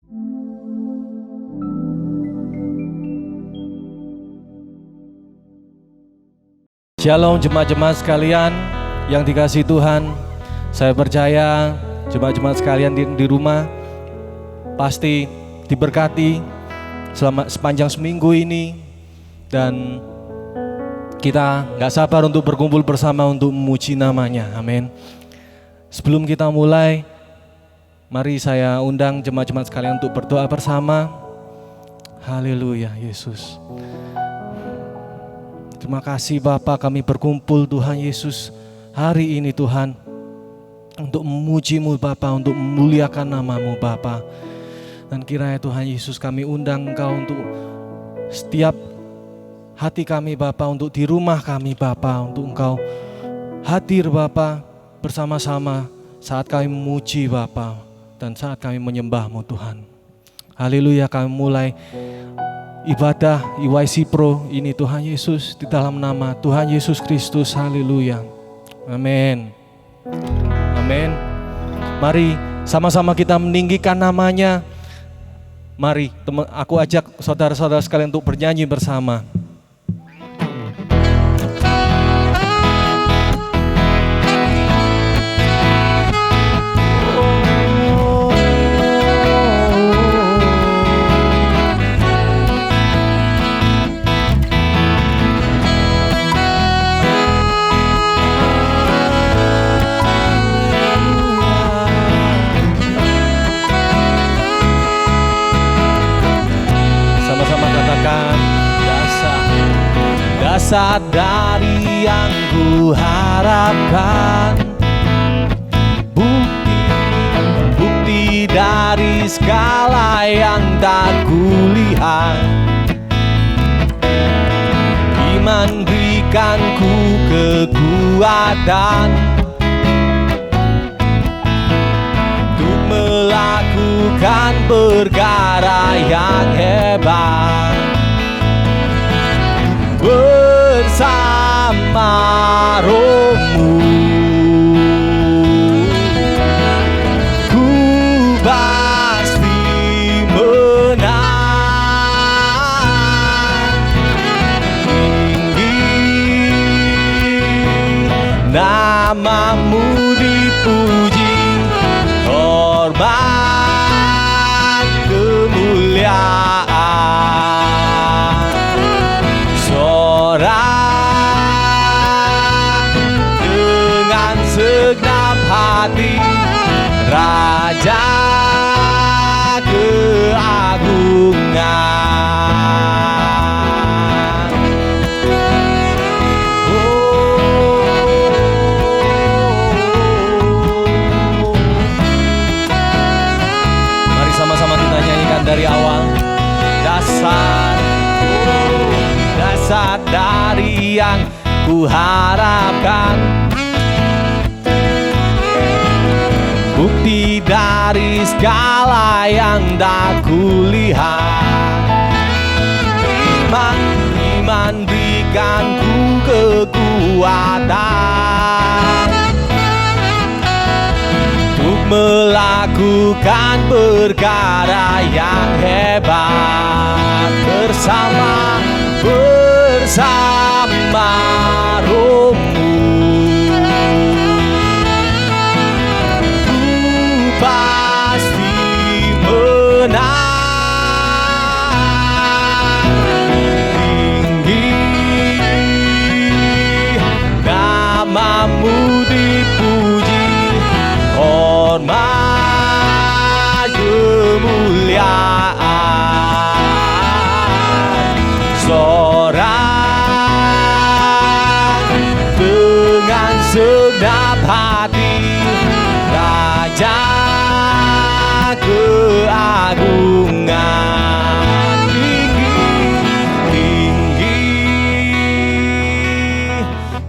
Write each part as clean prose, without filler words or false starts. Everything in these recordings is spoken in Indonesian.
Shalom jemaat-jemaat sekalian yang dikasihi Tuhan. Saya percaya jemaat-jemaat sekalian di rumah pasti diberkati selama sepanjang seminggu ini. Dan kita gak sabar untuk berkumpul bersama untuk memuji namanya. Amin. Sebelum kita mulai, mari saya undang jemaat-jemaat sekalian untuk berdoa bersama. Haleluya Yesus. Terima kasih Bapa, kami berkumpul Tuhan Yesus hari ini Tuhan untuk memuji-Mu Bapa, untuk memuliakan nama-Mu Bapa. Dan kiranya Tuhan Yesus kami undang Engkau untuk setiap hati kami Bapa, untuk di rumah kami Bapa, untuk Engkau hadir Bapa bersama-sama saat kami memuji Bapa dan saat kami menyembah-Mu Tuhan. Haleluya, kami mulai ibadah EYC Pro ini Tuhan Yesus di dalam nama Tuhan Yesus Kristus. Haleluya. Amin. Amin. Mari sama-sama kita meninggikan namanya. Mari aku ajak saudara-saudara sekalian untuk bernyanyi bersama. Dasar dari yang ku harapkan, bukti dari segala yang tak kulihat. Iman berikan ku kekuatan untuk melakukan perkara yang hebat. Bersama Roh-Mu ku pasti menang. Tinggi nama-Mu dipuji, hormat kemuliaan. Hati Raja keagungan. Mari sama-sama kita nyanyikan dari awal. Dasar dari yang ku harapkan, bukti dari segala yang tak kulihat. Iman berikan ku kekuatan untuk melakukan perkara yang hebat. Bersama Roh-Mu pasti menang. Tinggi nama-Mu dipuji, hormat kemuliaan. Sorak dengan segenap hati, Raja keagungan. Tinggi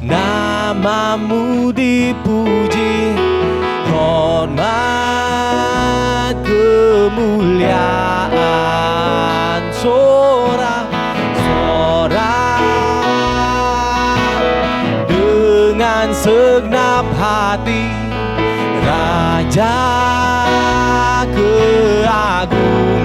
nama-Mu dipuji, hormat kemuliaan. Sorak dengan segenap hati, Raja keagungan.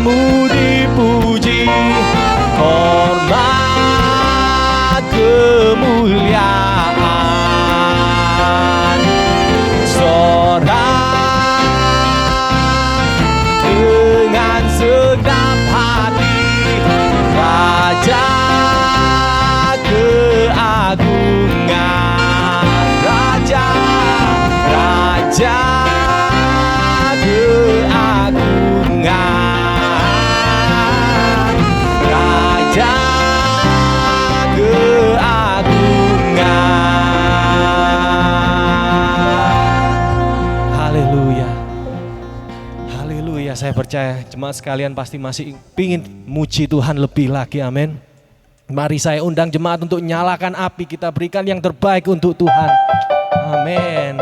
Namamu dipuji, hormat kemuliaan. Sorak dengan segenap hati, Raja keagungan, Raja keagungan, Raja keagungan. Haleluya, haleluya. Saya percaya jemaat sekalian pasti masih ingin muji Tuhan lebih lagi, amin. Mari saya undang jemaat untuk nyalakan api, kita berikan yang terbaik untuk Tuhan, amin.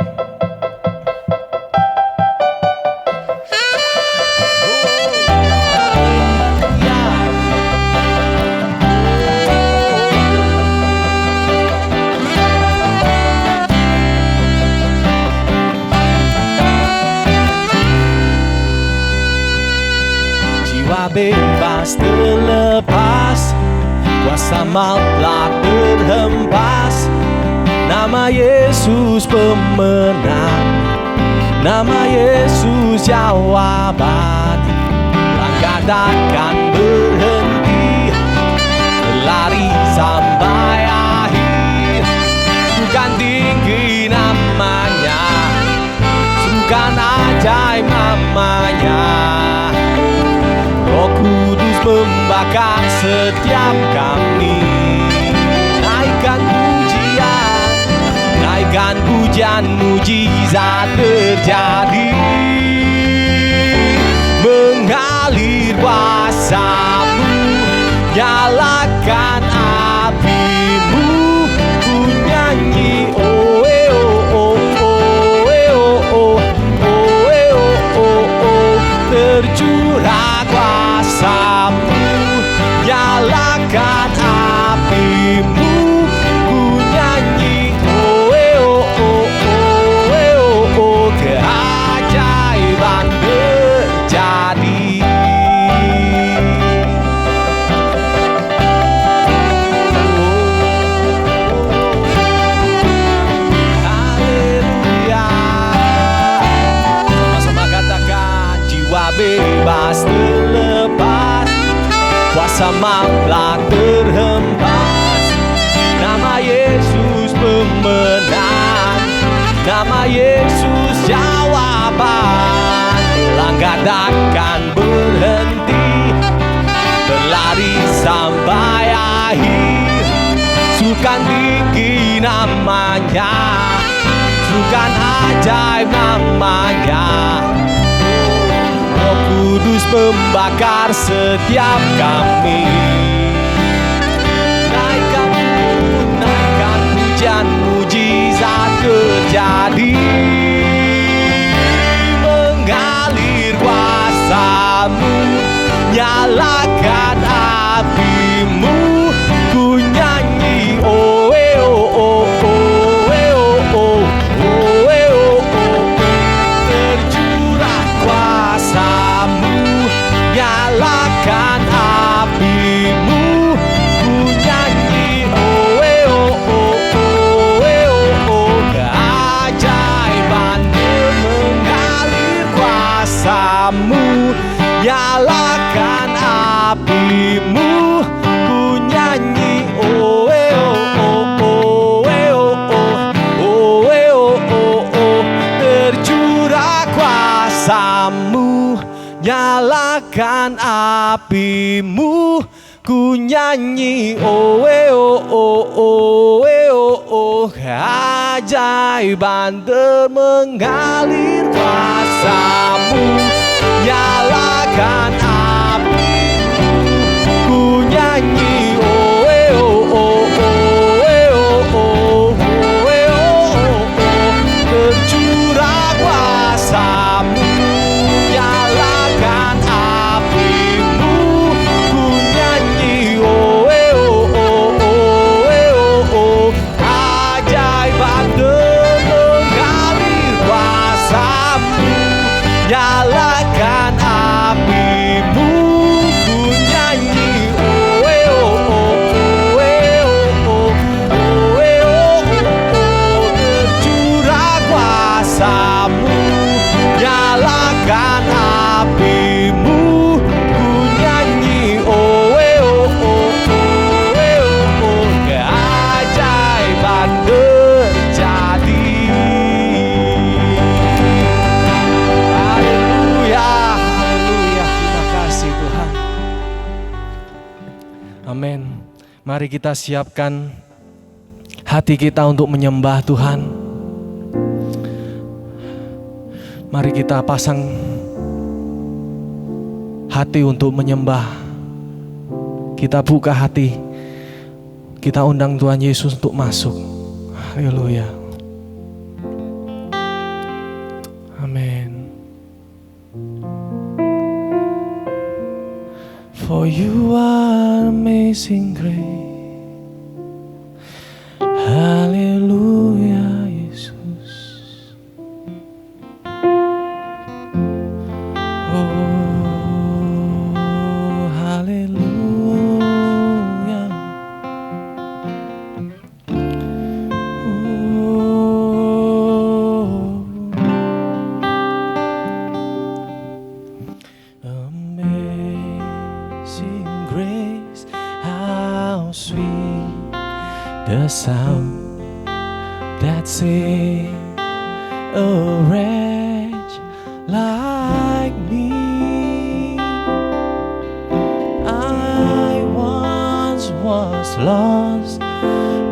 Jiwa bebas terlepas, kuasa maut telah terhempas. Nama Yesus pemenang, nama Yesus jawaban. Langkah takkan berhenti, berlari sampai akhir. Bukan tinggi namanya, bukan ajaib namanya. Roh Kudus membakar setiap kami. Naikkan pujian, naikkan pujian, mujizat terjadi. Mengalir kuasa-Mu, nyalakan api-Mu. Ku nyanyi oh eh oh oh oh eh oh oh oh eh oh oh oh. Tercurah kuasa-Mu, nyalakan api-Mu. Ku nyanyi oh eh oh oh oh eh oh oh. Keajaiban terjadi. Haleluya. Sama-sama katakan, jiwa bebas terlepas, kuasa maut telah terhempas. Nama Yesus pemenang, nama Yesus jawaban. Langkah takkan berhenti, berlari sampai akhir. Sukan tinggi namanya, sukan ajaib namanya. Roh Kudus membakar setiap kami. Naikkan pujian, mujizat terjadi. Mengalir kuasa-Mu, nyalakan api-Mu. Ku nyanyi oh eh oh oh oh eh oh oh oh eh oh oh. Tercurah kuasa-Mu, nyalakan api-Mu. Ku nyanyi oh eh oh oh oh eh oh oh. Keajaiban mengalir kuasa-Mu, nyalakan api-Mu. Ku nyanyi oh eh oh oh oh eh oh oh oh eh oh oh oh. Tercurah kuasa-Mu, nyalakan api-Mu. Ku nyanyi oh eh oh oh oh eh oh oh. Keajaiban mengalir kuasa-Mu, nyalakan api-Mu. Ku nyanyi oh eh oh oh oh eh oh oh oh eh oh oh. Tercurah kuasa-Mu, nyalakan api-Mu. Ku nyanyi oh eh oh oh oh eh oh oh. Ajaiban mengalir kuasa-Mu, nyalakan api-Mu. demi-Mu ku nyanyi, oh oh oh oh oh, keajaiban terjadi. Haleluya, haleluya, terima kasih Tuhan. Amin. Mari kita siapkan hati kita untuk menyembah Tuhan. Mari kita pasang hati untuk menyembah. Kita buka hati. Kita undang Tuhan Yesus untuk masuk. Haleluya. Amin. For you are amazing grace. Haleluya Yesus. Oh, haleluya. Oh, amazing grace, how sweet the sound that saved a wretch like me. I once was lost,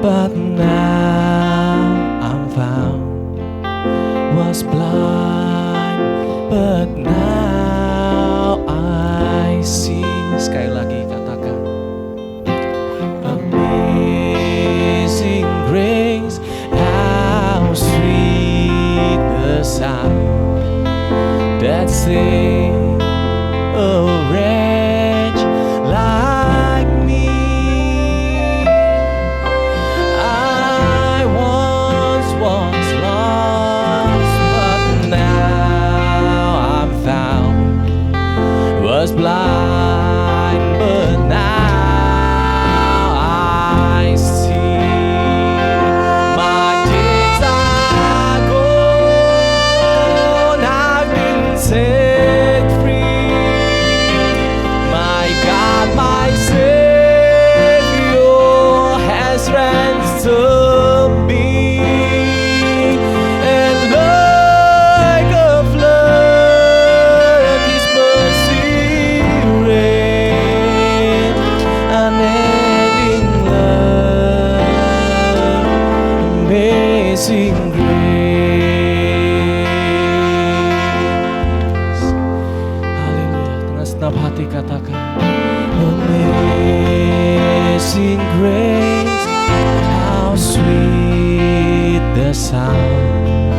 but now I'm found. Was blind, but now I see. Sekali lagi katakan, amazing grace, how sweet the sound that saved a wretch like me. I once was lost, but now I'm found. Was blind, but now I see. My days are gone, I've been set free. My God, my Savior has ransomed me. And like a flood, His mercy rain, unending love, amazing grace. Haleluya. Dengan segenap hati katakan, amazing grace, how sweet the sound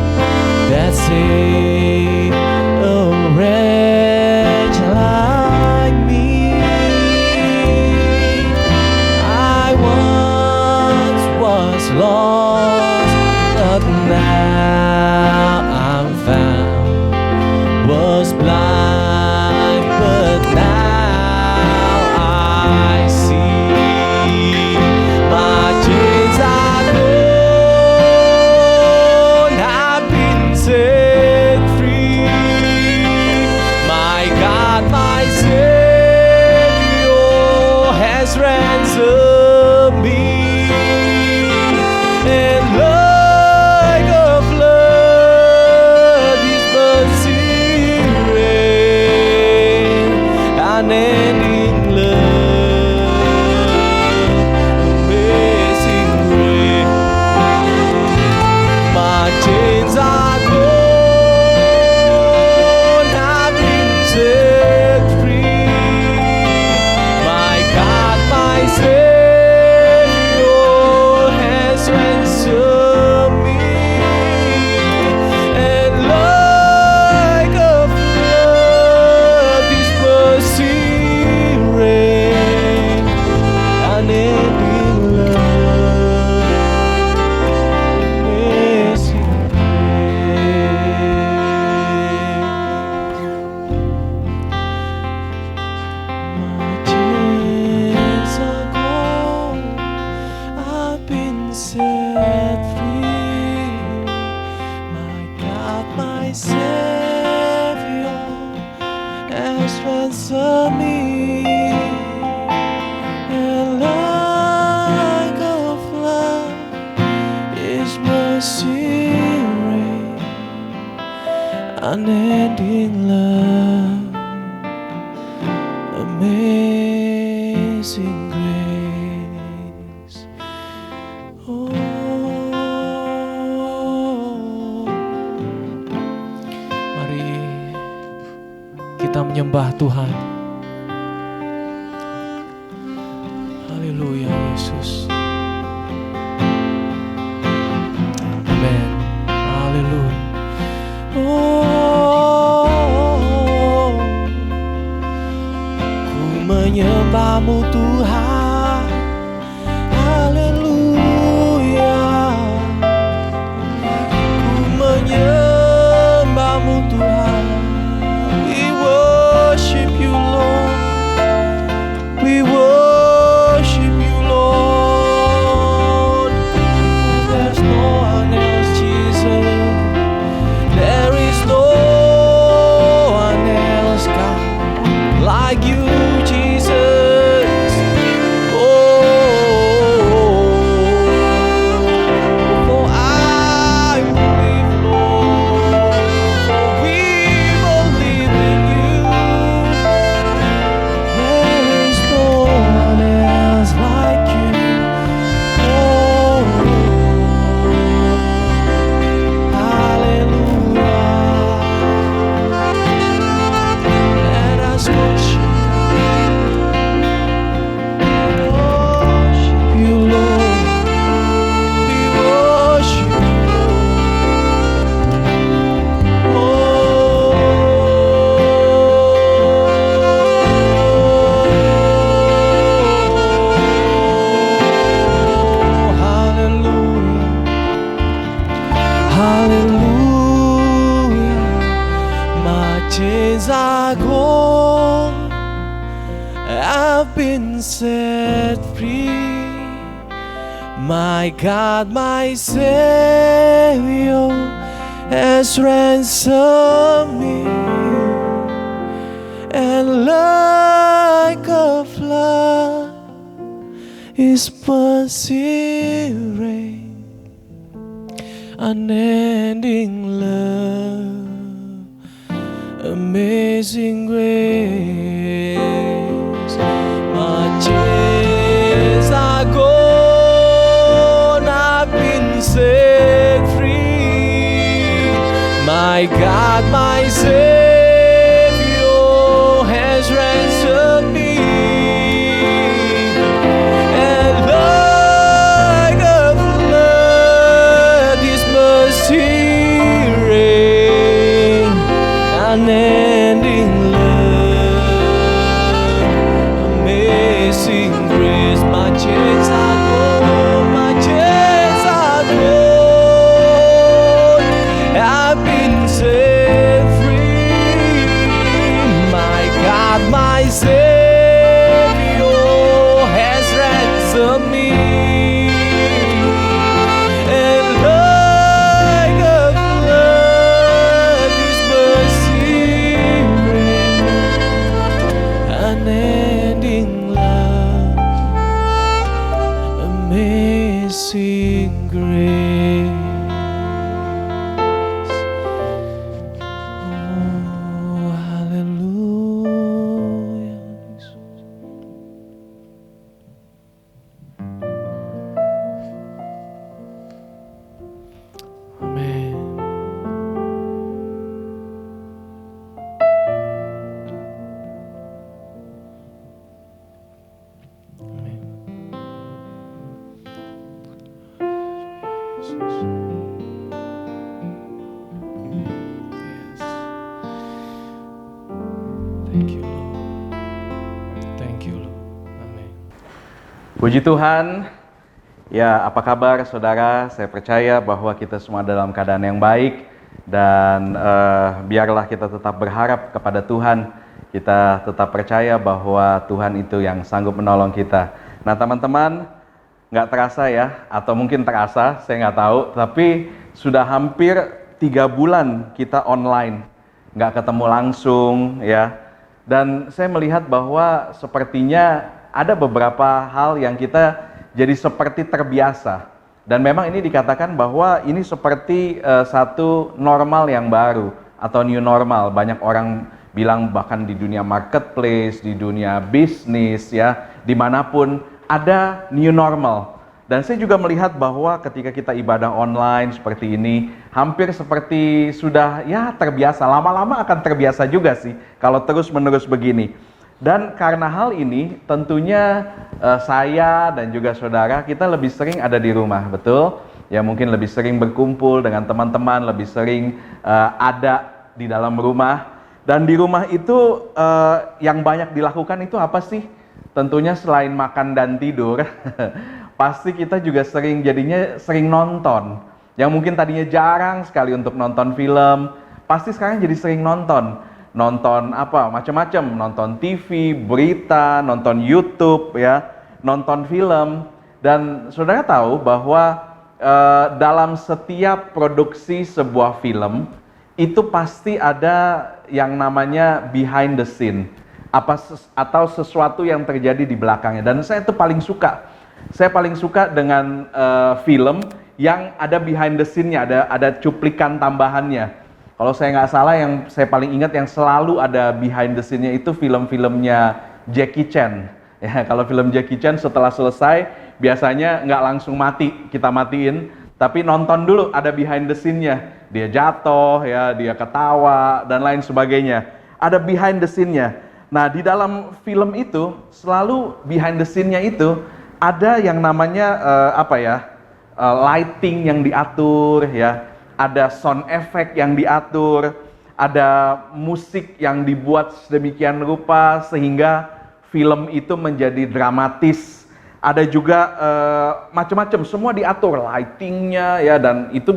that saved a wretch like me. I once was lost, but now I'm found. Was blind, but now I see. My chains are gone, I've been set free. My God, my Savior has ransomed me. And like a flood, His mercy rain, unending love, amazing grace. My chains are gone, I've been set free. My God, my Savior has ransomed me. And like a flood, His mercy has ransomed me, and like a flood, His mercy reigns, unending love, amazing grace. Oh, mari kita menyembah Tuhan. Haleluya Yesus. Amin. Haleluya. Oh, ku menyembah-Mu Tuhan. Haleluya. Ku menyembah-Mu Tuhan. We worship You, Lord. We worship You, Lord. There's no one else, Jesus. There is no one else, God, like You, Jesus. Oh, for I believe, Lord, for we believe in You. There is no one else like You. Oh, hallelujah. Let us worship You, Lord. We worship You, Oh, hallelujah. Hallelujah. My chains are gone. I've been set free. My God, my Savior has ransomed me, and like a flood, His mercy reigns, unending love, amazing grace. My chains are gone, I've been set free. My God, my Savior has ransomed me, and like a flood, His mercy reigns, unending love, amazing grace. My chains are gone, my chains are gone. I've been set free. My God, my Savior has ransomed me, and like a flood, His mercy reigns, unending love, amazing grace. Oh, hallelujah. Amen. Thank you, Lord. Thank you, Lord. Amen. Puji Tuhan. Ya, apa kabar saudara? Saya percaya bahwa kita semua dalam keadaan yang baik, dan biarlah kita tetap berharap kepada Tuhan. Kita tetap percaya bahwa Tuhan itu yang sanggup menolong kita. Nah teman-teman, nggak terasa ya, atau mungkin terasa, saya nggak tahu, tapi sudah hampir 3 bulan kita online, nggak ketemu langsung ya. Dan saya melihat bahwa sepertinya ada beberapa hal yang kita jadi seperti terbiasa. Dan memang ini dikatakan bahwa ini seperti satu normal yang baru atau new normal. Banyak orang bilang bahkan di dunia marketplace, di dunia bisnis ya, dimanapun ada new normal. Dan saya juga melihat bahwa ketika kita ibadah online seperti ini, hampir seperti sudah ya terbiasa, lama-lama akan terbiasa juga sih kalau terus-menerus begini. Dan karena hal ini tentunya saya dan juga saudara kita lebih sering ada di rumah, betul? Ya mungkin lebih sering berkumpul dengan teman-teman, lebih sering ada di dalam rumah. Dan di rumah itu yang banyak dilakukan itu apa sih? Tentunya selain makan dan tidur, pasti kita juga jadinya sering nonton. Yang mungkin tadinya jarang sekali untuk nonton film, pasti sekarang jadi sering nonton. Nonton apa? Macam-macam, nonton TV, berita, nonton YouTube ya, nonton film. Dan saudara tahu bahwa dalam setiap produksi sebuah film itu pasti ada yang namanya behind the scene atau sesuatu yang terjadi di belakangnya. Dan saya itu paling suka. Saya paling suka dengan film yang ada behind the scene-nya, ada cuplikan tambahannya. Kalau saya nggak salah, yang saya paling ingat yang selalu ada behind the scene-nya itu film-filmnya Jackie Chan. Ya, kalau film Jackie Chan setelah selesai biasanya nggak langsung kita matiin, tapi nonton dulu ada behind the scene-nya. Dia jatuh, ya, dia ketawa dan lain sebagainya. Ada behind the scene-nya. Nah, di dalam film itu selalu behind the scene-nya itu ada yang namanya lighting yang diatur ya, ada sound effect yang diatur, ada musik yang dibuat sedemikian rupa sehingga film itu menjadi dramatis. Ada juga macam-macam, semua diatur, lightingnya ya, dan itu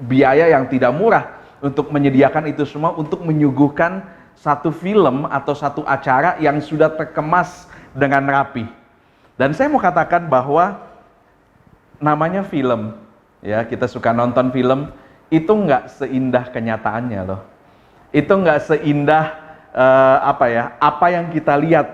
biaya yang tidak murah untuk menyediakan itu semua untuk menyuguhkan satu film atau satu acara yang sudah terkemas dengan rapi. Dan saya mau katakan bahwa namanya film, ya kita suka nonton film, itu nggak seindah kenyataannya loh. Itu nggak seindah apa yang kita lihat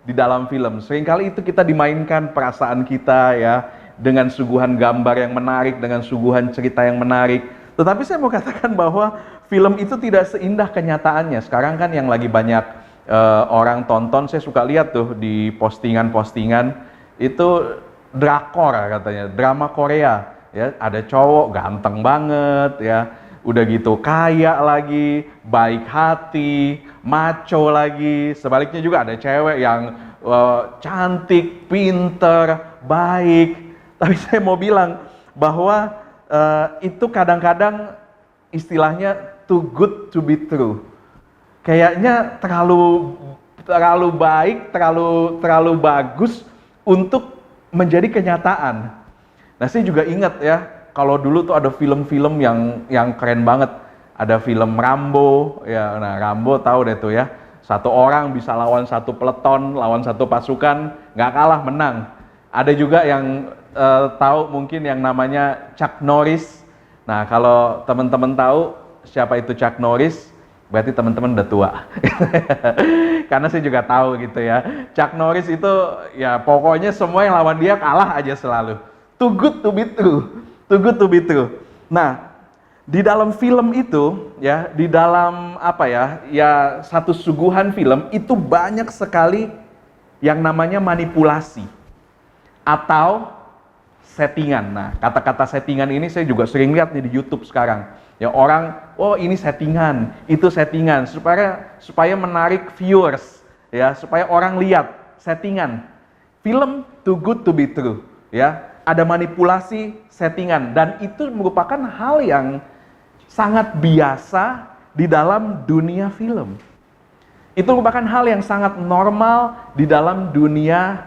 di dalam film. Seringkali itu kita dimainkan perasaan kita ya, dengan suguhan gambar yang menarik, dengan suguhan cerita yang menarik. Tetapi saya mau katakan bahwa film itu tidak seindah kenyataannya. Sekarang kan yang lagi banyak orang tonton, saya suka lihat tuh di postingan-postingan, itu drakor katanya, drama Korea. Ya, ada cowok ganteng banget ya, udah gitu kaya lagi, baik hati, maco lagi. Sebaliknya juga ada cewek yang cantik, pinter, baik. Tapi saya mau bilang bahwa itu kadang-kadang istilahnya too good to be true. Kayaknya terlalu baik, terlalu bagus untuk menjadi kenyataan. Nah, saya juga ingat ya, kalau dulu tuh ada film-film yang keren banget. Ada film Rambo, ya. Nah, Rambo tahu deh tuh ya. Satu orang bisa lawan satu peleton, lawan satu pasukan, nggak kalah, menang. Ada juga yang tahu mungkin yang namanya Chuck Norris. Nah, kalau teman-teman tahu siapa itu Chuck Norris, berarti teman-teman udah tua. Karena saya juga tahu gitu ya. Chuck Norris itu ya pokoknya semua yang lawan dia kalah aja selalu. Too good to be true. Too good to be true. Nah, di dalam film itu ya, di dalam ya satu suguhan film itu banyak sekali yang namanya manipulasi atau settingan. Nah, kata-kata settingan ini saya juga sering lihat nih di YouTube sekarang. Ya orang, oh ini settingan, itu settingan supaya menarik viewers, ya, supaya orang lihat settingan. Film too good to be true, ya. Ada manipulasi settingan dan itu merupakan hal yang sangat biasa di dalam dunia film. Itu merupakan hal yang sangat normal di dalam dunia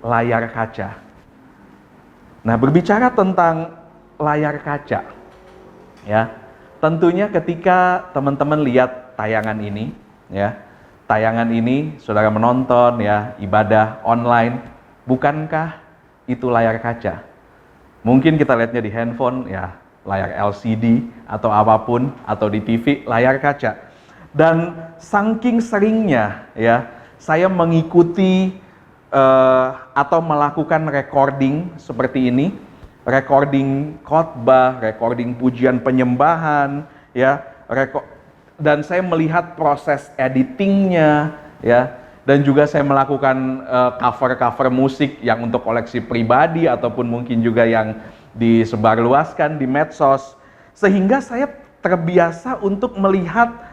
layar kaca. Nah, berbicara tentang layar kaca, ya, tentunya ketika teman-teman lihat tayangan ini, ya, tayangan ini saudara menonton, ya, ibadah online, bukankah itu layar kaca? Mungkin kita lihatnya di handphone, ya, layar LCD atau apapun, atau di TV, layar kaca. Dan saking seringnya ya, saya mengikuti atau melakukan recording seperti ini, recording khotbah, recording pujian penyembahan, ya, dan saya melihat proses editingnya, ya, dan juga saya melakukan cover-cover musik yang untuk koleksi pribadi ataupun mungkin juga yang disebarluaskan di medsos, sehingga saya terbiasa untuk melihat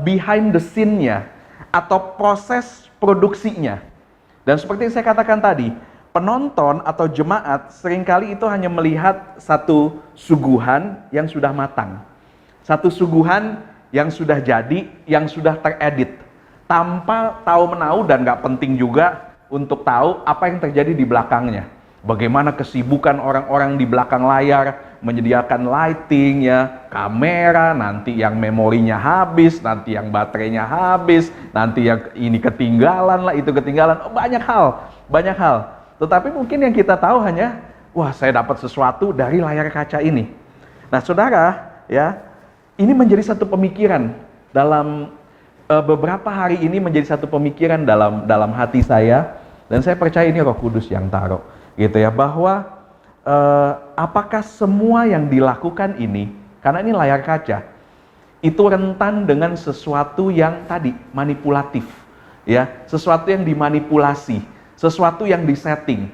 behind the scene-nya atau proses produksinya. Dan seperti yang saya katakan tadi, penonton atau jemaat seringkali itu hanya melihat satu suguhan yang sudah matang. Satu suguhan yang sudah jadi, yang sudah teredit. Tanpa tahu menau dan gak penting juga untuk tahu apa yang terjadi di belakangnya. Bagaimana kesibukan orang-orang di belakang layar, menyediakan lighting ya, kamera, nanti yang memorinya habis, nanti yang baterainya habis, nanti yang ini ketinggalan lah, itu ketinggalan, banyak hal. Tetapi mungkin yang kita tahu hanya, wah saya dapat sesuatu dari layar kaca ini. Nah saudara, ya, ini menjadi satu pemikiran dalam beberapa hari ini menjadi satu pemikiran dalam hati saya, dan saya percaya ini Roh Kudus yang taruh, gitu ya, bahwa apakah semua yang dilakukan ini, karena ini layar kaca, itu rentan dengan sesuatu yang tadi manipulatif, ya, sesuatu yang dimanipulasi, sesuatu yang disetting,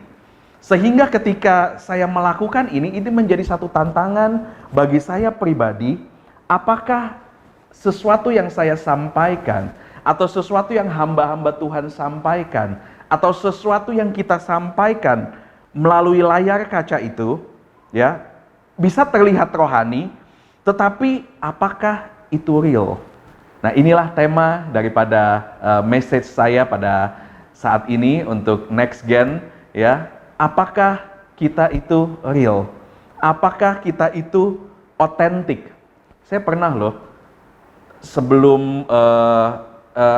sehingga ketika saya melakukan ini menjadi satu tantangan bagi saya pribadi. Apakah sesuatu yang saya sampaikan atau sesuatu yang hamba-hamba Tuhan sampaikan atau sesuatu yang kita sampaikan melalui layar kaca itu, ya, bisa terlihat rohani, tetapi apakah itu real? Nah, inilah tema daripada message saya pada saat ini untuk Next Gen, ya. Apakah kita itu real? Apakah kita itu otentik? Saya pernah loh, sebelum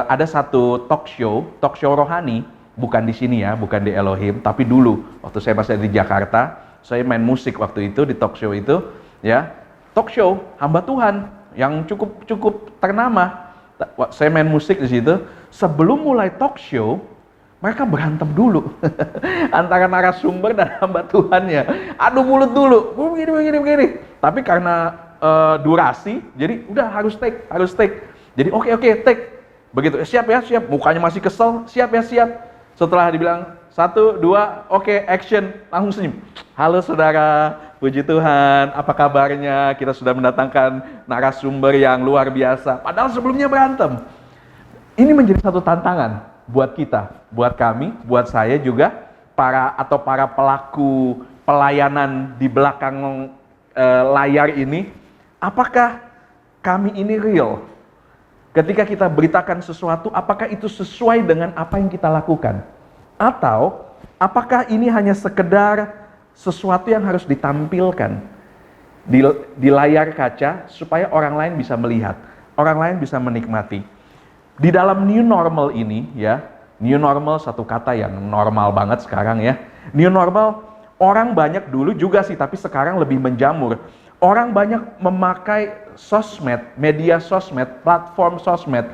ada satu talk show rohani, bukan di sini ya, bukan di Elohim, tapi dulu waktu saya masih di Jakarta, saya main musik waktu itu di talk show itu, ya, talk show hamba Tuhan yang cukup ternama. Saya main musik di situ. Sebelum mulai talk show, mereka berantem dulu antara narasumber dan hamba Tuhannya. Adu mulut dulu, begini. Tapi karena durasi, jadi udah harus take. Jadi oke, take. Begitu, siap ya, siap. Mukanya masih kesel, siap ya, siap. Setelah dibilang 1, 2, oke, action, langsung senyum. Halo saudara, puji Tuhan, apa kabarnya? Kita sudah mendatangkan narasumber yang luar biasa. Padahal sebelumnya berantem. Ini menjadi satu tantangan buat kita, buat kami, buat saya juga, para pelaku pelayanan di belakang layar ini. Apakah kami ini real? Ketika kita beritakan sesuatu, apakah itu sesuai dengan apa yang kita lakukan? Atau apakah ini hanya sekedar sesuatu yang harus ditampilkan di layar kaca supaya orang lain bisa melihat, orang lain bisa menikmati? Di dalam new normal ini, ya, new normal satu kata yang normal banget sekarang ya. New normal, orang banyak dulu juga sih, tapi sekarang lebih menjamur. Orang banyak memakai sosmed, media sosmed, platform sosmed,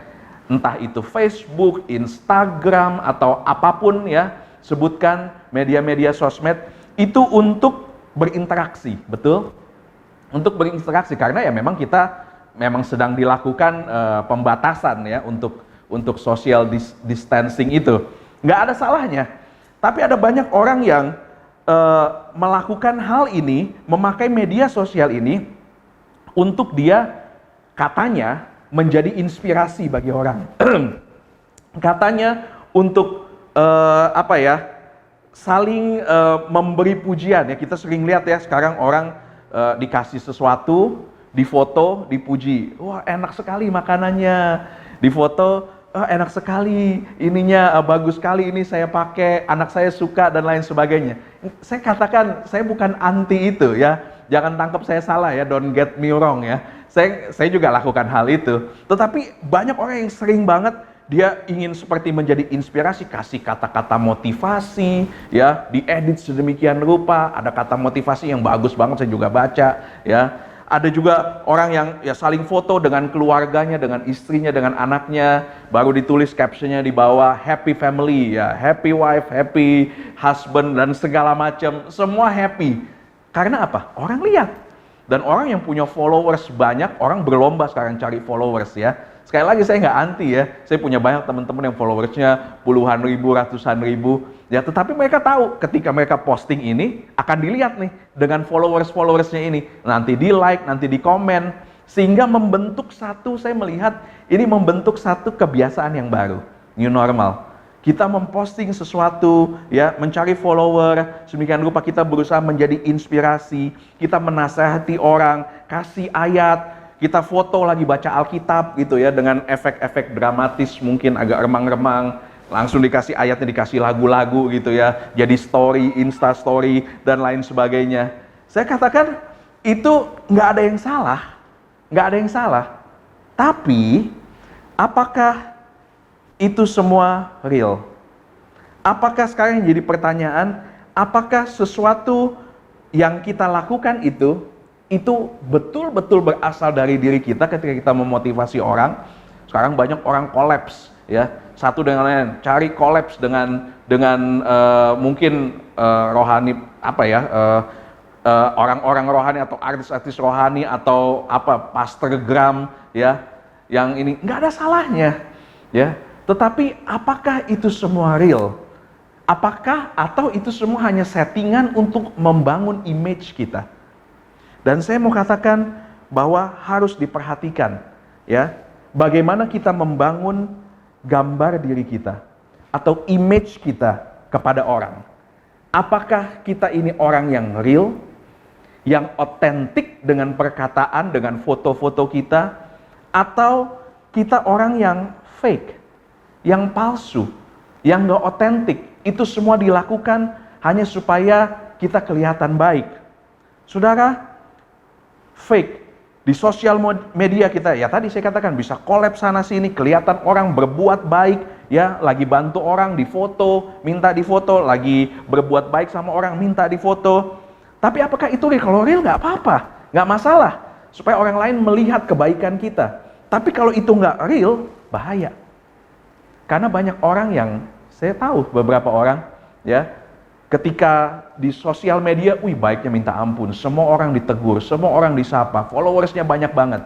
entah itu Facebook, Instagram, atau apapun ya, sebutkan media-media sosmed, itu untuk berinteraksi, betul? Untuk berinteraksi, karena ya memang kita sedang dilakukan pembatasan ya untuk social distancing itu. Nggak ada salahnya, tapi ada banyak orang yang melakukan hal ini, memakai media sosial ini untuk dia katanya menjadi inspirasi bagi orang. Katanya untuk saling memberi pujian ya. Kita sering lihat ya sekarang orang dikasih sesuatu, difoto, dipuji. Wah, enak sekali makanannya. Difoto, enak sekali, ininya bagus sekali, ini saya pakai, anak saya suka, dan lain sebagainya. Saya katakan, saya bukan anti itu ya, jangan tangkap saya salah ya, don't get me wrong ya. Saya juga lakukan hal itu. Tetapi banyak orang yang sering banget, dia ingin seperti menjadi inspirasi, kasih kata-kata motivasi, ya, diedit sedemikian rupa, ada kata motivasi yang bagus banget, saya juga baca, ya. Ada juga orang yang ya saling foto dengan keluarganya, dengan istrinya, dengan anaknya, baru ditulis captionnya di bawah happy family, ya happy wife, happy husband dan segala macam, semua happy. Karena apa? Orang lihat. Dan orang yang punya followers banyak, orang berlomba sekarang cari followers ya. Sekali lagi saya nggak anti ya, saya punya banyak teman-teman yang followersnya puluhan ribu, ratusan ribu. Ya, tetapi mereka tahu ketika mereka posting ini akan dilihat nih dengan followersnya ini. Nanti di like, nanti di komen. Sehingga membentuk satu, saya melihat ini membentuk satu kebiasaan yang baru. New normal. Kita memposting sesuatu, ya, mencari follower, sedemikian rupa kita berusaha menjadi inspirasi, kita menasehati orang, kasih ayat, kita foto lagi baca Alkitab gitu ya, dengan efek-efek dramatis mungkin agak remang-remang, langsung dikasih ayatnya, dikasih lagu-lagu gitu ya, jadi story, insta story, dan lain sebagainya. Saya katakan itu nggak ada yang salah, nggak ada yang salah. Tapi apakah itu semua real? Apakah sekarang yang jadi pertanyaan, apakah sesuatu yang kita lakukan itu betul-betul berasal dari diri kita ketika kita memotivasi orang? Sekarang banyak orang kolaps, ya, satu dengan lain, cari kolaps dengan mungkin rohani apa ya, orang-orang rohani atau artis-artis rohani atau apa pastorgram, ya, yang ini nggak ada salahnya, ya. Tetapi apakah itu semua real? Apakah atau itu semua hanya settingan untuk membangun image kita? Dan saya mau katakan bahwa harus diperhatikan, ya, bagaimana kita membangun gambar diri kita atau image kita kepada orang. Apakah kita ini orang yang real, yang otentik dengan perkataan, dengan foto-foto kita, atau kita orang yang fake, yang palsu, yang gak otentik? Itu semua dilakukan hanya supaya kita kelihatan baik. Saudara, fake di sosial media kita, ya tadi saya katakan bisa collab sana sini, kelihatan orang berbuat baik, ya, lagi bantu orang difoto, minta difoto, lagi berbuat baik sama orang, minta difoto. Tapi apakah itu real? Kalau real nggak apa-apa, nggak masalah, supaya orang lain melihat kebaikan kita. Tapi kalau itu nggak real, bahaya. Karena banyak orang yang, saya tahu beberapa orang, ya, ketika di sosial media, wih baiknya minta ampun, semua orang ditegur, semua orang disapa, followersnya banyak banget.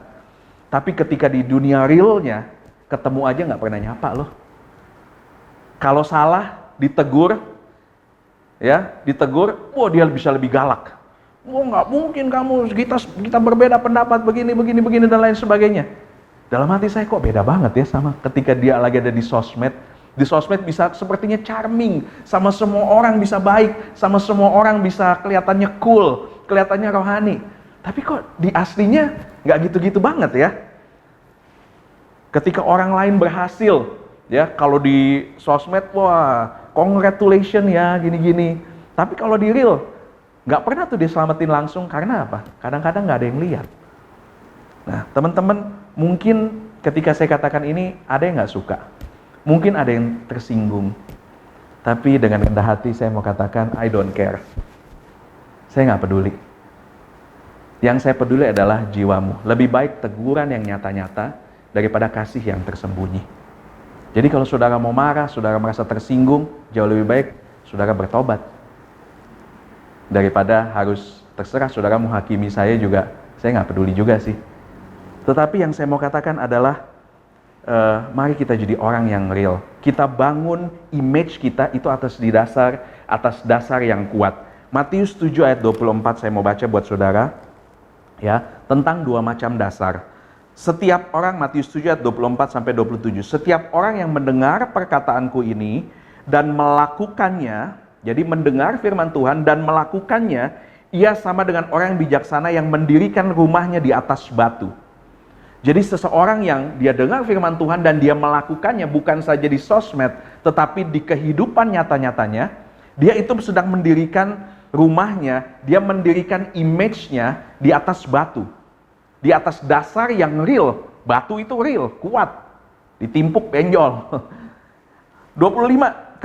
Tapi ketika di dunia realnya, ketemu aja nggak pernah nyapa loh. Kalau salah, ditegur, ya, ditegur, wah dia bisa lebih galak. Wah nggak mungkin kamu, kita berbeda pendapat begini, dan lain sebagainya. Dalam hati saya kok beda banget ya sama ketika dia lagi ada di sosmed. Di sosmed bisa sepertinya charming, sama semua orang bisa baik, sama semua orang bisa kelihatannya cool, kelihatannya rohani. Tapi kok di aslinya nggak gitu-gitu banget ya. Ketika orang lain berhasil, ya kalau di sosmed, wah congratulations ya gini-gini. Tapi kalau di real, nggak pernah tuh diselamatin langsung. Karena apa? Kadang-kadang nggak ada yang lihat. Nah teman-teman, mungkin ketika saya katakan ini ada yang nggak suka. Mungkin ada yang tersinggung, tapi dengan rendah hati saya mau katakan, I don't care. Saya nggak peduli. Yang saya peduli adalah jiwamu. Lebih baik teguran yang nyata-nyata daripada kasih yang tersembunyi. Jadi kalau saudara mau marah, saudara merasa tersinggung, jauh lebih baik saudara bertobat. Daripada harus terserah saudara menghakimi saya juga, saya nggak peduli juga sih. Tetapi yang saya mau katakan adalah, mari kita jadi orang yang real. Kita bangun image kita itu atas dasar yang kuat. Matius 7 ayat 24 saya mau baca buat saudara, ya, tentang dua macam dasar. Setiap orang, Matius 7 ayat 24 sampai 27. Setiap orang yang mendengar perkataanku ini dan melakukannya, jadi mendengar firman Tuhan dan melakukannya, ia sama dengan orang yang bijaksana yang mendirikan rumahnya di atas batu. Jadi seseorang yang dia dengar firman Tuhan dan dia melakukannya bukan saja di sosmed, tetapi di kehidupan nyata-nyatanya, dia itu sedang mendirikan rumahnya, dia mendirikan image-nya di atas batu. Di atas dasar yang real. Batu itu real, kuat. Ditimpuk benjol. 25,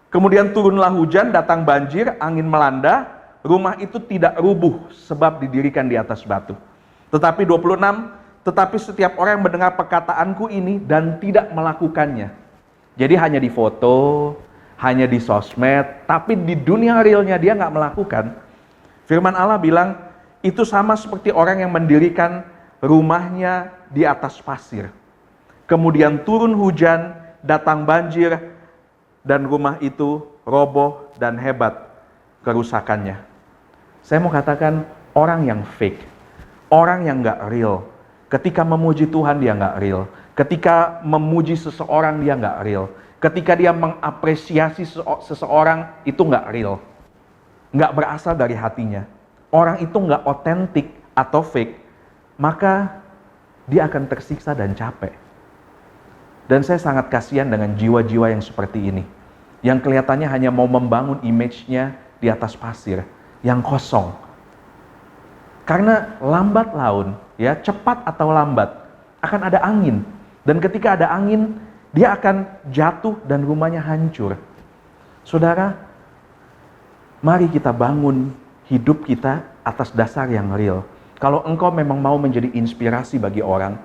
kemudian turunlah hujan, datang banjir, angin melanda, rumah itu tidak rubuh sebab didirikan di atas batu. Tetapi 26, tetapi setiap orang yang mendengar perkataanku ini dan tidak melakukannya. Jadi hanya di foto, hanya di sosmed, tapi di dunia realnya dia nggak melakukan. Firman Allah bilang, itu sama seperti orang yang mendirikan rumahnya di atas pasir. Kemudian turun hujan, datang banjir, dan rumah itu roboh dan hebat kerusakannya. Saya mau katakan orang yang fake, orang yang nggak real. Ketika memuji Tuhan dia nggak real. Ketika memuji seseorang dia nggak real. Ketika dia mengapresiasi seseorang itu nggak real. Nggak berasal dari hatinya. Orang itu nggak otentik atau fake, maka dia akan tersiksa dan capek. Dan saya sangat kasihan dengan jiwa-jiwa yang seperti ini. Yang kelihatannya hanya mau membangun image-nya di atas pasir, yang kosong. Karena lambat laun, ya cepat atau lambat, akan ada angin. Dan ketika ada angin, dia akan jatuh dan rumahnya hancur. Saudara, mari kita bangun hidup kita atas dasar yang real. Kalau engkau memang mau menjadi inspirasi bagi orang,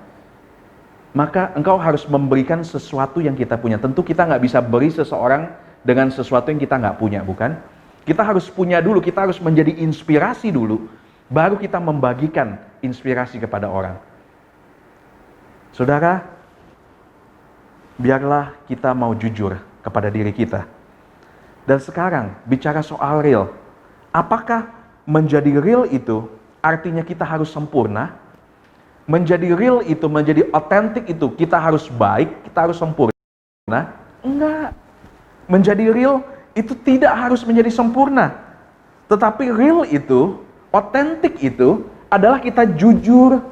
maka engkau harus memberikan sesuatu yang kita punya. Tentu kita nggak bisa beri seseorang dengan sesuatu yang kita nggak punya, bukan? Kita harus punya dulu, kita harus menjadi inspirasi dulu, baru kita membagikan inspirasi kepada orang. Saudara, biarlah kita mau jujur kepada diri kita. Dan sekarang, bicara soal real. Apakah menjadi real itu artinya kita harus sempurna? Menjadi real itu, menjadi otentik itu, kita harus baik, kita harus sempurna? Enggak. Menjadi real itu tidak harus menjadi sempurna. Tetapi real itu, otentik itu adalah kita jujur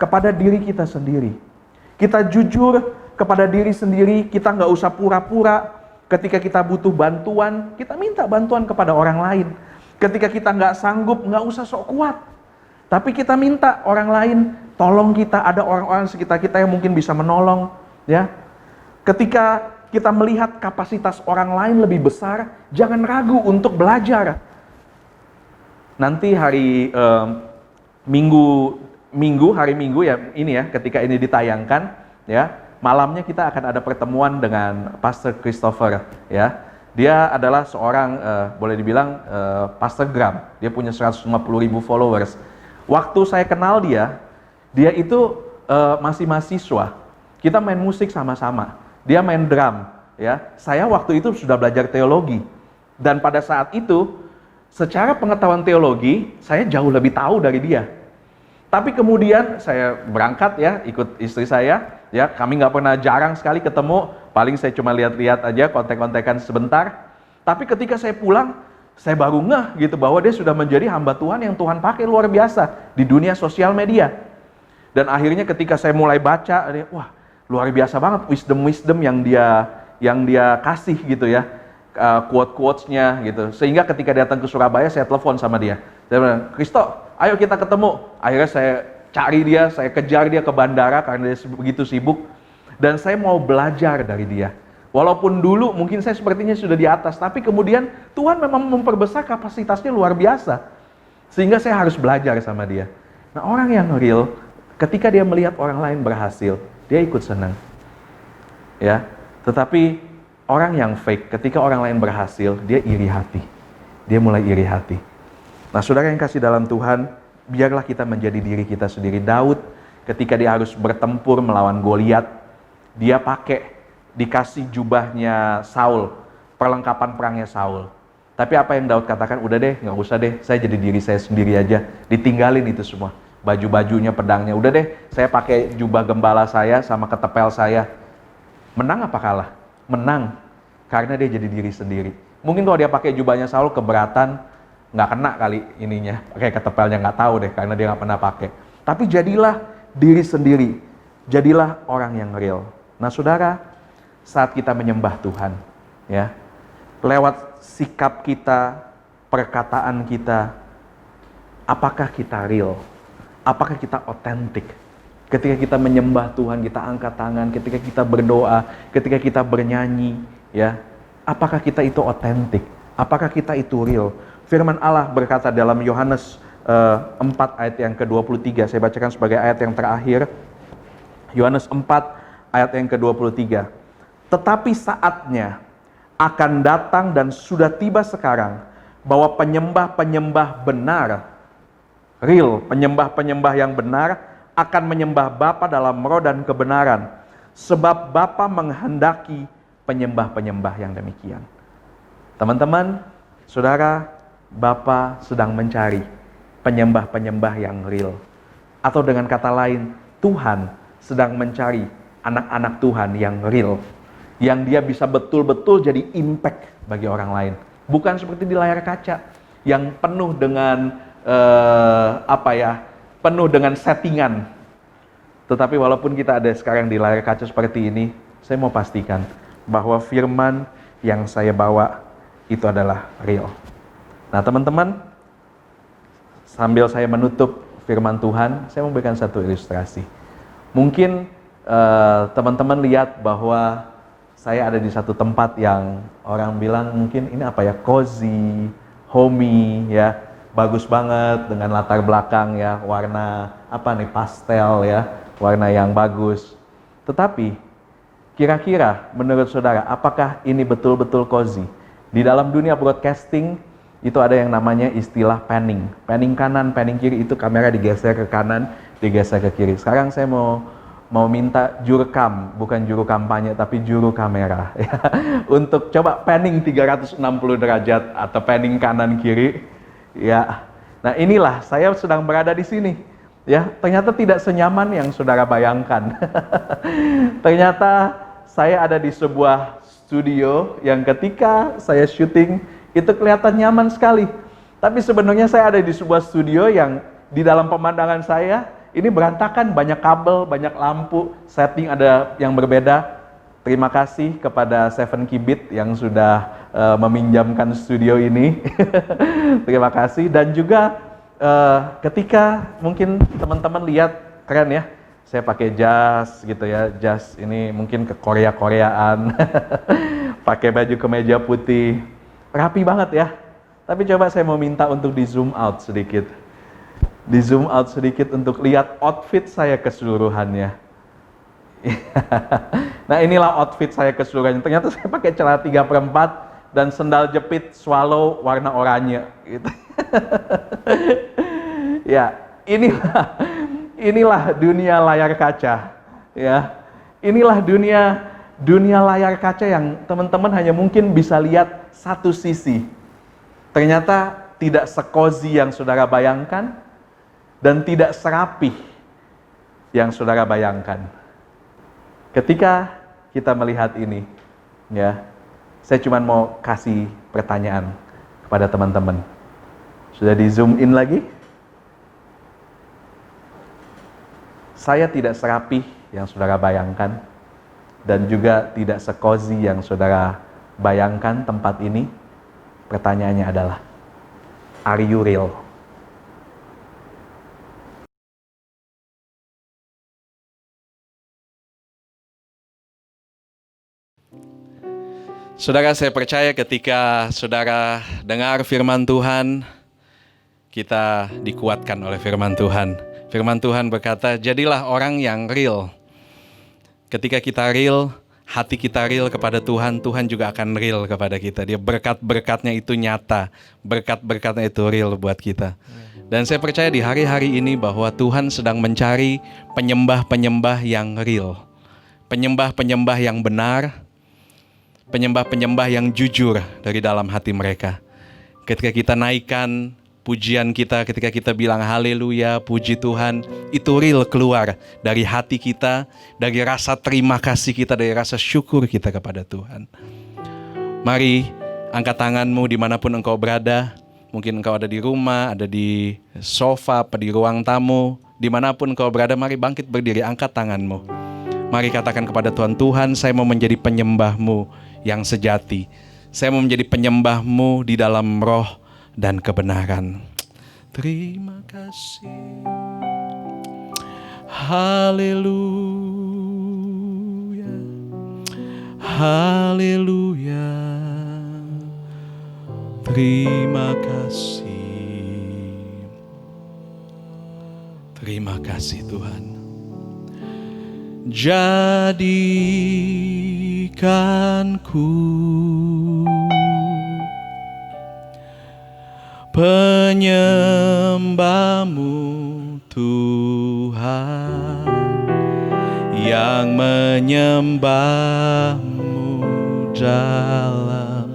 kepada diri kita sendiri. Kita jujur kepada diri sendiri, kita nggak usah pura-pura. Ketika kita butuh bantuan, kita minta bantuan kepada orang lain. Ketika kita nggak sanggup, nggak usah sok kuat. Tapi kita minta orang lain tolong kita, ada orang-orang sekitar kita yang mungkin bisa menolong, ya. Ketika kita melihat kapasitas orang lain lebih besar, jangan ragu untuk belajar. Nanti hari hari Minggu ya ini ya, ketika ini ditayangkan, ya, malamnya kita akan ada pertemuan dengan Pastor Christopher, ya. Dia adalah seorang boleh dibilang Pastor Gram. Dia punya 150.000 followers. Waktu saya kenal dia itu masih mahasiswa. Kita main musik sama-sama. Dia main drum, ya. Saya waktu itu sudah belajar teologi. Dan pada saat itu, secara pengetahuan teologi, saya jauh lebih tahu dari dia. Tapi kemudian saya berangkat ya, ikut istri saya, ya. Kami nggak pernah, jarang sekali ketemu. Paling saya cuma lihat-lihat aja, kontek-kontekan sebentar. Tapi ketika saya pulang, saya baru ngeh gitu bahwa dia sudah menjadi hamba Tuhan yang Tuhan pakai luar biasa di dunia sosial media. Dan akhirnya ketika saya mulai baca, wah luar biasa banget wisdom yang dia kasih gitu ya, quotes-nya gitu. Sehingga ketika datang ke Surabaya, saya telepon sama dia. Saya bilang, Kristo, ayo kita ketemu. Akhirnya saya cari dia, saya kejar dia ke bandara karena dia begitu sibuk. Dan saya mau belajar dari dia. Walaupun dulu mungkin saya sepertinya sudah di atas, tapi kemudian Tuhan memang memperbesar kapasitasnya luar biasa. Sehingga saya harus belajar sama dia. Nah, orang yang real, ketika dia melihat orang lain berhasil, dia ikut senang. Ya, tetapi orang yang fake, ketika orang lain berhasil, dia iri hati. Dia mulai iri hati. Nah, saudara yang kasih dalam Tuhan, biarlah kita menjadi diri kita sendiri. Daud, ketika dia harus bertempur melawan Goliat, dia dikasih jubahnya Saul, perlengkapan perangnya Saul. Tapi apa yang Daud katakan, udah deh, nggak usah deh, saya jadi diri saya sendiri aja. Ditinggalin itu semua. Baju-bajunya, pedangnya, udah deh, saya pakai jubah gembala saya sama ketepel saya. Menang apa kalah? Menang, karena dia jadi diri sendiri. Mungkin kalau dia pakai jubahnya Saul keberatan, nggak kena kali ininya, pakai ketepelnya, nggak tahu deh, karena dia nggak pernah pakai. Tapi jadilah diri sendiri, jadilah orang yang real. Nah saudara, saat kita menyembah Tuhan, ya, lewat sikap kita, perkataan kita, apakah kita real? Apakah kita otentik? Ketika kita menyembah Tuhan, kita angkat tangan, ketika kita berdoa, ketika kita bernyanyi, ya, apakah kita itu otentik? Apakah kita itu real? Firman Allah berkata dalam Yohanes 4 ayat yang ke-23, saya bacakan sebagai ayat yang terakhir. Yohanes 4 ayat yang ke-23. Tetapi saatnya akan datang dan sudah tiba sekarang bahwa penyembah-penyembah benar, real, penyembah-penyembah yang benar akan menyembah Bapa dalam roh dan kebenaran. Sebab Bapa menghendaki penyembah-penyembah yang demikian. Teman-teman, saudara, Bapa sedang mencari penyembah-penyembah yang real. Atau dengan kata lain, Tuhan sedang mencari anak-anak Tuhan yang real. Yang dia bisa betul-betul jadi impact bagi orang lain. Bukan seperti di layar kaca yang penuh dengan penuh dengan settingan. Tetapi walaupun kita ada sekarang di layar kaca seperti ini, saya mau pastikan bahwa firman yang saya bawa itu adalah real. Nah teman-teman, sambil saya menutup firman Tuhan, saya memberikan satu ilustrasi. Mungkin teman-teman lihat bahwa saya ada di satu tempat yang orang bilang mungkin ini cozy, homey, ya, bagus banget dengan latar belakang ya, warna pastel ya, warna yang bagus. Tetapi kira-kira menurut saudara, apakah ini betul-betul cozy? Di dalam dunia broadcasting itu ada yang namanya istilah panning. Panning kanan, panning kiri, itu kamera digeser ke kanan, digeser ke kiri. Sekarang saya mau minta jurekam, bukan juru kampanye tapi juru kamera ya, untuk coba panning 360 derajat atau panning kanan kiri ya. Nah inilah saya sedang berada di sini ya, ternyata tidak senyaman yang saudara bayangkan. Ternyata saya ada di sebuah studio yang ketika saya syuting itu kelihatan nyaman sekali, tapi sebenarnya saya ada di sebuah studio yang di dalam pemandangan saya ini berantakan, banyak kabel, banyak lampu, setting ada yang berbeda. Terima kasih kepada Seven Kibit yang sudah meminjamkan studio ini. Terima kasih. Dan juga ketika mungkin teman-teman lihat, keren ya, saya pakai jas gitu ya, jas ini mungkin ke Korea-Koreaan, pakai baju kemeja putih, rapi banget ya. Tapi coba saya mau minta untuk di zoom out sedikit. Di zoom out sedikit untuk lihat outfit saya keseluruhannya. Nah inilah outfit saya keseluruhannya. Ternyata saya pakai celana 3/4 dan sendal jepit swallow warna oranye gitu. Ya, inilah dunia layar kaca. Ya, inilah dunia layar kaca yang teman-teman hanya mungkin bisa lihat satu sisi. Ternyata tidak sekozi yang saudara bayangkan dan tidak serapih yang saudara bayangkan. Ketika kita melihat ini, ya, saya cuma mau kasih pertanyaan kepada teman-teman. Sudah di zoom in lagi? Saya tidak serapih yang saudara bayangkan dan juga tidak sekozi yang saudara bayangkan tempat ini. Pertanyaannya adalah, are you real? Saudara, saya percaya ketika saudara dengar firman Tuhan, kita dikuatkan oleh firman Tuhan. Firman Tuhan berkata, jadilah orang yang real. Ketika kita real, hati kita real kepada Tuhan, Tuhan juga akan real kepada kita. Dia berkat-berkatnya itu nyata, berkat-berkatnya itu real buat kita. Dan saya percaya di hari-hari ini bahwa Tuhan sedang mencari penyembah-penyembah yang real. Penyembah-penyembah yang benar, penyembah-penyembah yang jujur dari dalam hati mereka. Ketika kita naikkan pujian kita, ketika kita bilang haleluya, puji Tuhan, itu real keluar dari hati kita, dari rasa terima kasih kita, dari rasa syukur kita kepada Tuhan. Mari angkat tanganmu dimanapun engkau berada. Mungkin engkau ada di rumah, ada di sofa, di ruang tamu, dimanapun engkau berada, mari bangkit berdiri, angkat tanganmu. Mari katakan kepada Tuhan, Tuhan, saya mau menjadi penyembah-Mu yang sejati. Saya mau menjadi penyembah-Mu di dalam roh dan kebenaran. Terima kasih. Haleluya. Haleluya. Terima kasih. Terima kasih Tuhan. Jadikanku penyembah-Mu Tuhan, yang menyembah-Mu dalam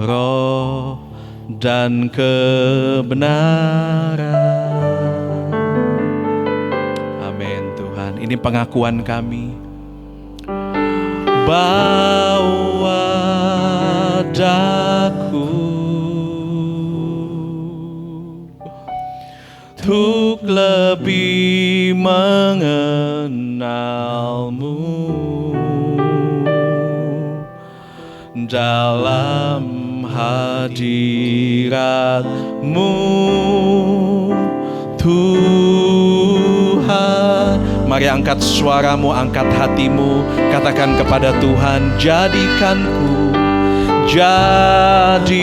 roh dan kebenaran. Amin Tuhan. Ini pengakuan kami bahwa daku untuk lebih mengenal-Mu dalam hadirat-Mu Tuhan. Mari angkat suaramu, angkat hatimu, katakan kepada Tuhan, jadikanku, jadikanku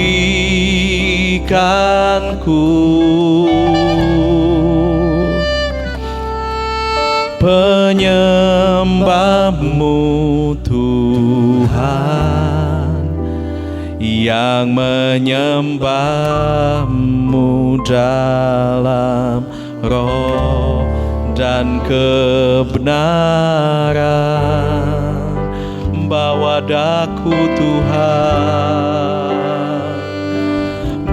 penyembah-Mu Tuhan, yang menyembah-Mu dalam roh dan kebenaran. Bawa daku Tuhan,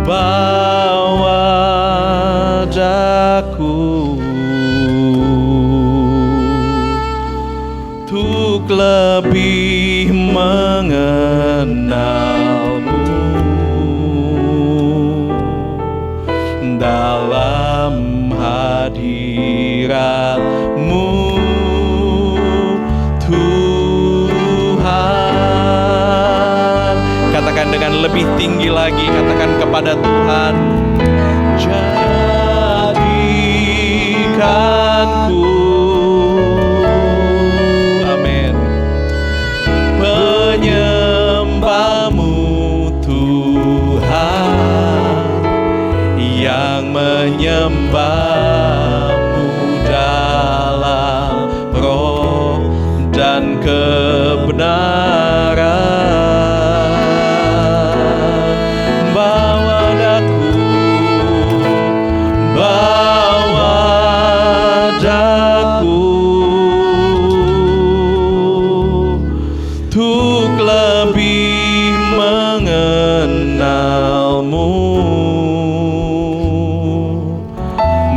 bawa daku untuk lebih mengenal-Mu dalam hadirat-Mu Tuhan. Katakan dengan lebih tinggi lagi, katakan kepada Tuhan, jadikanku, amin, penyembah-Mu Tuhan, yang menyembah-Mu dalam roh dan kebenaran. Bawa daku, bawa daku untuk lebih mengenal-Mu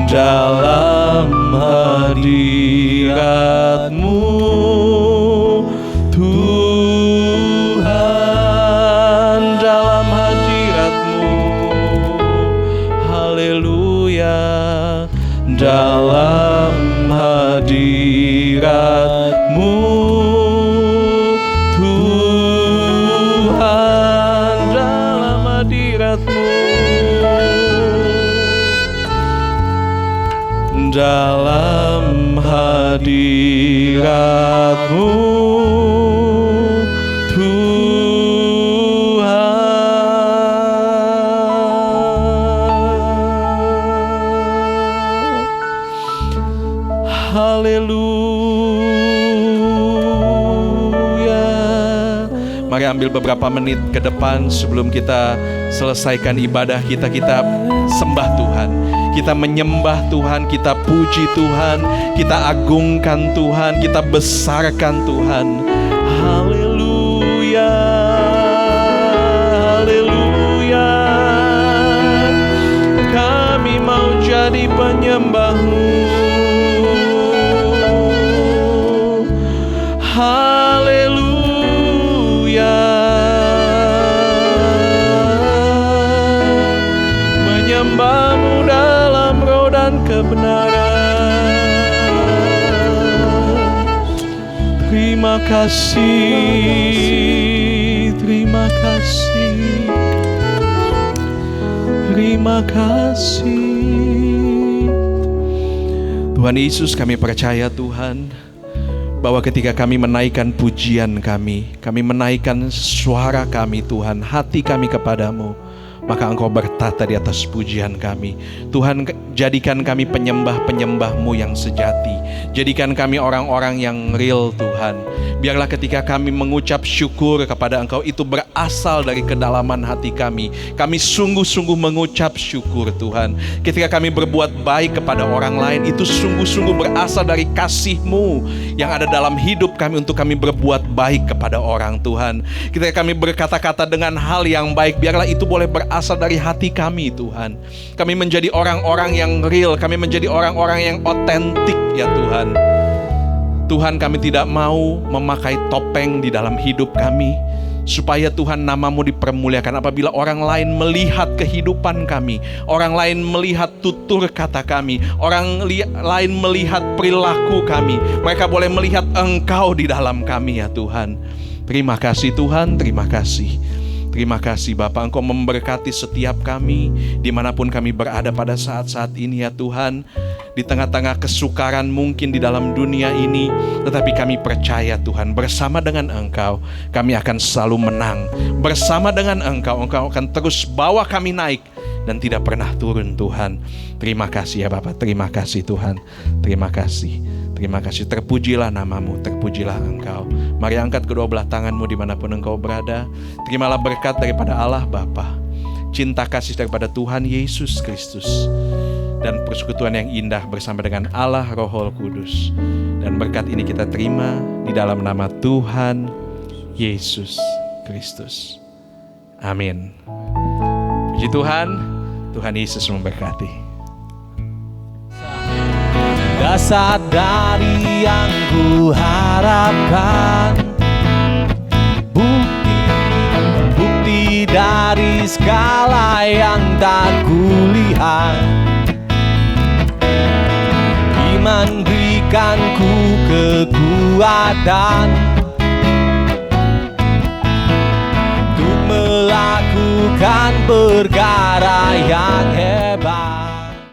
dalam hadirat-Mu Tuhan, dalam hadirat-Mu, haleluya, dalam hadirat-Mu Tuhan, dalam hadirat-Mu, dalam hadirat-Mu Tuhan. Haleluya. Mari ambil beberapa menit ke depan sebelum kita selesaikan ibadah kita. Kita sembah Tuhan, kita menyembah Tuhan, kita puji Tuhan, kita agungkan Tuhan, kita besarkan Tuhan. Haleluya, haleluya. Kami mau jadi penyembah-Mu. Haleluya, menyembah-Mu dalam roh dan kebenaran. Terima kasih, terima kasih, terima kasih. Tuhan Yesus, kami percaya Tuhan, bahwa ketika kami menaikkan pujian kami menaikkan suara kami Tuhan, hati kami kepadamu, maka Engkau bertata di atas pujian kami. Tuhan, jadikan kami penyembah-penyembah-Mu yang sejati. Jadikan kami orang-orang yang real, Tuhan. Biarlah ketika kami mengucap syukur kepada Engkau, itu berasal dari kedalaman hati kami. Kami sungguh-sungguh mengucap syukur, Tuhan. Ketika kami berbuat baik kepada orang lain, itu sungguh-sungguh berasal dari kasih-Mu yang ada dalam hidup kami untuk kami berbuat baik kepada orang, Tuhan. Ketika kami berkata-kata dengan hal yang baik, biarlah itu boleh berasal dari hati kami, Tuhan. Kami menjadi orang-orang yang real, kami menjadi orang-orang yang otentik, ya Tuhan. Tuhan, kami tidak mau memakai topeng di dalam hidup kami, supaya Tuhan nama-Mu dipermuliakan. Apabila orang lain melihat kehidupan kami, orang lain melihat tutur kata kami, orang lain melihat perilaku kami, mereka boleh melihat Engkau di dalam kami, ya Tuhan. Terima kasih Tuhan, terima kasih. Terima kasih Bapa, Engkau memberkati setiap kami dimanapun kami berada pada saat-saat ini, ya Tuhan. Di tengah-tengah kesukaran mungkin di dalam dunia ini, tetapi kami percaya Tuhan, bersama dengan Engkau kami akan selalu menang. Bersama dengan Engkau, Engkau akan terus bawa kami naik dan tidak pernah turun, Tuhan. Terima kasih ya Bapa, terima kasih Tuhan. Terima kasih, terima kasih. Terpujilah nama-Mu, terpujilah Engkau. Mari angkat kedua belah tangan-Mu dimanapun Engkau berada. Terimalah berkat daripada Allah Bapa, cinta kasih daripada Tuhan Yesus Kristus, dan persekutuan yang indah bersama dengan Allah Roh Kudus. Dan berkat ini kita terima di dalam nama Tuhan Yesus Kristus. Amin. Puji Tuhan, Tuhan Yesus memberkati. Dasar dari yang ku harapkan, bukti dari segala yang tak kulihat. Iman berikan ku kekuatan untuk melakukan perkara yang